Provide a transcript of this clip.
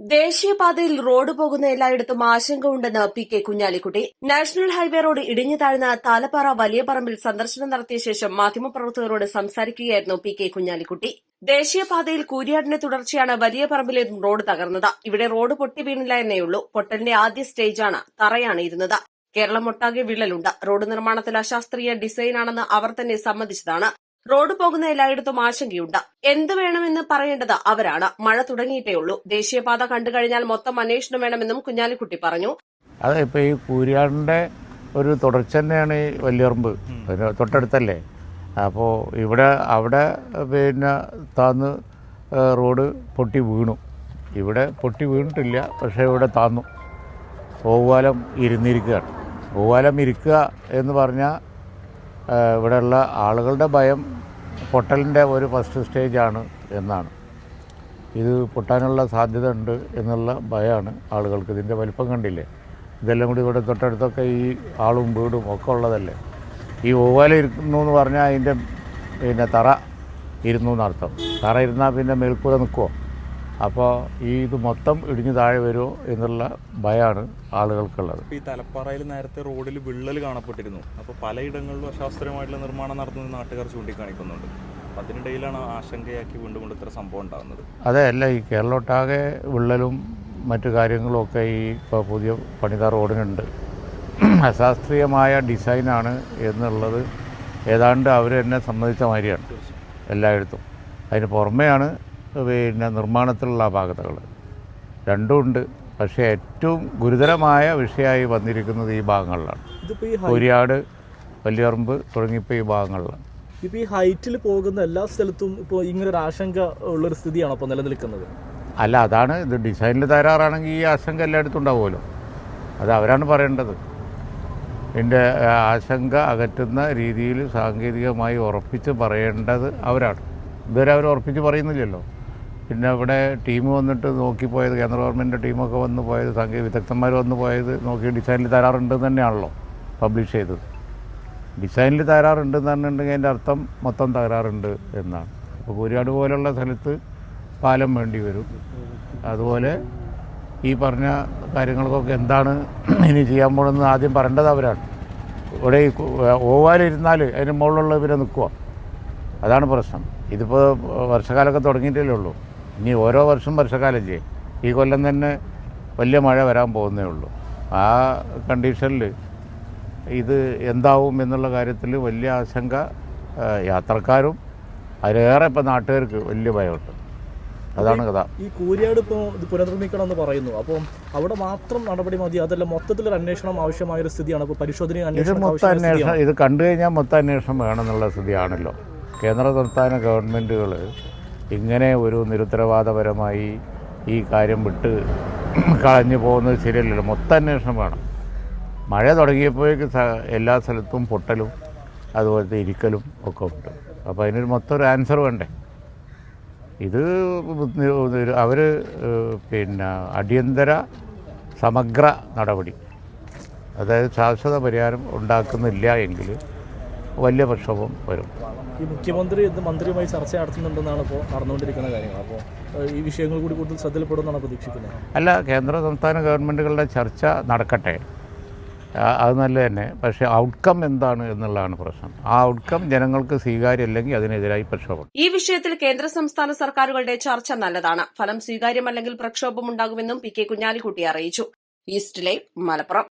ദേശീയപാതയിൽ റോഡ് പോകുന്ന എല്ലായിടത്തും ആശങ്കയുണ്ടെന്ന് P K Kunhalikutty. National highway road ഇടിഞ്ഞു താഴ്ന്ന താലപ്പാറ വലിയ പറമ്പിൽ സന്ദർശനം നടത്തിയ ശേഷം മാധ്യമപ്രവർത്തകരോട് സംസാരിക്കുകയായിരുന്നു പി കെ കുഞ്ഞാലിക്കുട്ടി. ദേശീയപാതയിൽ കൂരിയാടിന്റെ തുടർച്ചയാണ് വലിയ പറമ്പിലെ റോഡ് തകർന്നത്. ഇവിടെ റോഡ് പൊട്ടി വീണില്ല എന്നേയുള്ളൂ. പൊട്ടലിന്റെ ആദ്യ സ്റ്റേജാണ്, തറയാണ് ഇരുന്നത്. കേരളം ഒട്ടാകെ വിള്ളലുണ്ട്. റോഡ് നിർമ്മാണത്തിൽ അശാസ്ത്രീയ ഡിസൈനാണെന്ന് അവർ തന്നെ സമ്മതിച്ചതാണ്. റോഡ് പോകുന്ന എല്ലായിടത്തും ആശങ്കയുണ്ട്. എന്ത് വേണമെന്ന് പറയേണ്ടത് അവരാണ്. മഴ തുടങ്ങിയിട്ടേയുള്ളൂ. ദേശീയപാത കണ്ടുകഴിഞ്ഞാൽ മൊത്തം അന്വേഷണം വേണമെന്നും കുഞ്ഞാലിക്കുട്ടി പറഞ്ഞു. അതെ, ഇപ്പൊ ഈ കൂരിയാടിന്റെ ഒരു തുടർച്ച തന്നെയാണ് ഈ വലിയറമ്പ്, തൊട്ടടുത്തല്ലേ. അപ്പോൾ അവിടെ പിന്നെ താന്ന് റോഡ് പൊട്ടി വീണു. ഇവിടെ പൊട്ടി വീണിട്ടില്ല, പക്ഷേ ഇവിടെ താന്നു. ഓവാലം ഇരുന്നിരിക്കുകയാണ്. ഓവാലം ഇരിക്കുക എന്ന് പറഞ്ഞാൽ ഇവിടെയുള്ള ആളുകളുടെ ഭയം പൊട്ടലിൻ്റെ ഒരു ഫസ്റ്റ് സ്റ്റേജാണ് എന്നാണ്. ഇത് പൊട്ടാനുള്ള സാധ്യത ഉണ്ട് എന്നുള്ള ഭയമാണ് ആളുകൾക്ക്. ഇതിൻ്റെ വലിപ്പം കണ്ടില്ലേ, ഇതെല്ലാം കൂടി ഇവിടെ തൊട്ടടുത്തൊക്കെ ഈ ആളും വീടും ഒക്കെ ഉള്ളതല്ലേ. ഈ ഓവാല ഇരുന്നു എന്ന് പറഞ്ഞാൽ അതിൻ്റെ പിന്നെ തറ ഇരുന്നു എന്നർത്ഥം. തറ ഇരുന്നാൽ പിന്നെ മേൽക്കൂര നിൽക്കുമോ, അപ്പോൾ ഇത് മൊത്തം ഇടിഞ്ഞു താഴെ വരുമോ എന്നുള്ള ഭയമാണ് ആളുകൾക്കുള്ളത്. ഈ തലപ്പാറയിൽ നേരത്തെ റോഡിൽ വിള്ളൽ കാണപ്പെട്ടിരുന്നു. അപ്പോൾ പലയിടങ്ങളിലും അശാസ്ത്രീയമായിട്ടുള്ള നിർമ്മാണം നടത്തുന്നത് നാട്ടുകാർ ചൂണ്ടിക്കാണിക്കുന്നുണ്ട്. അതിനിടയിലാണ് ആശങ്കയാക്കി വീണ്ടും ഇത്ര സംഭവം ഉണ്ടാകുന്നത്. അതെ, അല്ല, ഈ കേരളമൊട്ടാകെ വിള്ളലും മറ്റു കാര്യങ്ങളും ഒക്കെ ഈ ഇപ്പോൾ പുതിയ പണിത റോഡിനുണ്ട്. അശാസ്ത്രീയമായ ഡിസൈനാണ് എന്നുള്ളത് ഏതാണ്ട് അവർ തന്നെ സമ്മതിച്ച മാതിരിയാണ് എല്ലായിടത്തും. അതിന് പുറമെയാണ് പിന്നെ നിർമ്മാണത്തിലുള്ള അപാകതകൾ രണ്ടുമുണ്ട്. പക്ഷേ ഏറ്റവും ഗുരുതരമായ വിഷയമായി വന്നിരിക്കുന്നത് ഈ ഭാഗങ്ങളിലാണ്. കൂരിയാട്, വലിയറമ്പ് തുടങ്ങിയപ്പോൾ ഈ ഭാഗങ്ങളിലാണ്. ഇപ്പോൾ ഈ ഹൈറ്റിൽ പോകുന്ന എല്ലാ സ്ഥലത്തും ഇപ്പോൾ ഇങ്ങനൊരു ആശങ്ക ഉള്ളൊരു സ്ഥിതിയാണോ ഇപ്പോൾ നിലനിൽക്കുന്നത്? അല്ല, അതാണ് ഇത്. ഡിസൈനിൽ തയ്യാറാണെങ്കിൽ ഈ ആശങ്ക എല്ലായിടത്തും ഉണ്ടാവുമല്ലോ. അത് അവരാണ് പറയേണ്ടത്. ഇതിൻ്റെ ആശങ്ക അകറ്റുന്ന രീതിയിൽ സാങ്കേതികമായി ഉറപ്പിച്ച് പറയേണ്ടത് അവരാണ്. ഇതുവരെ അവർ ഉറപ്പിച്ച് പറയുന്നില്ലല്ലോ. പിന്നെ ഇവിടെ ടീം വന്നിട്ട് നോക്കിപ്പോയത്, കേന്ദ്ര ഗവൺമെൻറ്റിൻ്റെ ടീമൊക്കെ വന്ന് പോയത്, സാങ്കേതിക വിദഗ്ധന്മാർ വന്ന് പോയത് നോക്കി ഡിസൈനിൽ തയ്യാറുണ്ടെന്ന് തന്നെയാണല്ലോ പബ്ലിഷ് ചെയ്തത്. ഡിസൈനിൽ തയ്യാറുണ്ടെന്ന് പറഞ്ഞിട്ടുണ്ടെങ്കിൽ അതിൻ്റെ അർത്ഥം മൊത്തം തകരാറുണ്ട് എന്നാണ്. അപ്പോൾ കൂരിയാട് പോലുള്ള സ്ഥലത്ത് പാലം വേണ്ടി വരും. അതുപോലെ ഈ പറഞ്ഞ കാര്യങ്ങൾക്കൊക്കെ എന്താണ് ഇനി ചെയ്യാൻ പോകുന്നത് ആദ്യം പറയേണ്ടത് അവരാണ്. ഇവിടെ ഈ ഓവാലിരുന്നാൽ അതിന് മുകളിലുള്ള ഇവരെ നിൽക്കുക, അതാണ് പ്രശ്നം. ഇതിപ്പോൾ വർഷക്കാലമൊക്കെ തുടങ്ങിയിട്ടല്ലേ ഉള്ളൂ. ഇനി ഓരോ വർഷം വർഷക്കാലം ചെയ്യും. ഈ കൊല്ലം തന്നെ വലിയ മഴ വരാൻ പോകുന്നേ ഉള്ളൂ. ആ കണ്ടീഷനിൽ ഇത് എന്താവും എന്നുള്ള കാര്യത്തിൽ വലിയ ആശങ്ക യാത്രക്കാരും അതിലേറെ ഇപ്പോൾ നാട്ടുകാർക്ക് വലിയ ഭയമുണ്ട്. അതാണ് കഥ. ഈ കൂരിയാട് ഇപ്പോൾ ഇത് പുനർനിർമ്മിക്കണം എന്ന് പറയുന്നു. അപ്പോൾ അവിടെ മാത്രം നടപടി മതി, അതല്ല മൊത്തത്തിലൊരു അന്വേഷണം ആവശ്യമായൊരു സ്ഥിതിയാണ്. അപ്പോൾ പരിശോധനയും ഇത് കണ്ടു കഴിഞ്ഞാൽ മൊത്തം അന്വേഷണം വേണമെന്നുള്ള സ്ഥിതിയാണല്ലോ. കേന്ദ്ര സംസ്ഥാന ഗവൺമെൻറ്റുകൾ ഇങ്ങനെ ഒരു നിരുത്തരവാദപരമായി ഈ കാര്യം വിട്ട് കളഞ്ഞു പോകുന്നത് ശരിയല്ലല്ലോ. മൊത്തം അന്വേഷണം വേണം. മഴ തുടങ്ങിയപ്പോഴേക്ക് എല്ലാ സ്ഥലത്തും പൊട്ടലും അതുപോലത്തെ ഇരിക്കലും ഒക്കെ ഉണ്ട്. അപ്പോൾ അതിനൊരു മൊത്തം ഒരു ആൻസർ വേണ്ടേ. ഇത് അവർ പിന്നെ അടിയന്തര സമഗ്ര നടപടി, അതായത് ശാശ്വത പരിഹാരം ഉണ്ടാക്കുന്നില്ല എങ്കിൽ വലിയ പ്രക്ഷോഭം വരും. ഈ മുഖ്യമന്ത്രി മന്ത്രിയുമായി ചർച്ച നടത്തുന്നുണ്ടെന്നാണ് ഇപ്പോൾ നടന്നുകൊണ്ടിരിക്കുന്ന കാര്യങ്ങൾ. അപ്പോൾ ഈ വിഷയങ്ങൾ കൂടി കൂടുതൽ ശ്രദ്ധയിൽപ്പെടുമെന്നാണ് പ്രതീക്ഷിക്കുന്നത്. അല്ല, കേന്ദ്ര സംസ്ഥാന ഗവൺമെൻറ്റുകളുടെ ചർച്ച നടക്കട്ടെ, അത് നല്ല തന്നെ. പക്ഷേ ഔട്ട്കം എന്താണ് എന്നുള്ളതാണ് പ്രശ്നം. ആ ഔട്ട്കം ജനങ്ങൾക്ക് സ്വീകാര്യമല്ലെങ്കിൽ അതിനെതിരായി പ്രക്ഷോഭം. ഈ വിഷയത്തിൽ കേന്ദ്ര സംസ്ഥാന സർക്കാരുകളുടെ ചർച്ച നല്ലതാണ്. ഫലം സ്വീകാര്യമല്ലെങ്കിൽ പ്രക്ഷോഭം ഉണ്ടാകുമെന്നും പി കെ കുഞ്ഞാലിക്കുട്ടി അറിയിച്ചു. East live, Malappuram.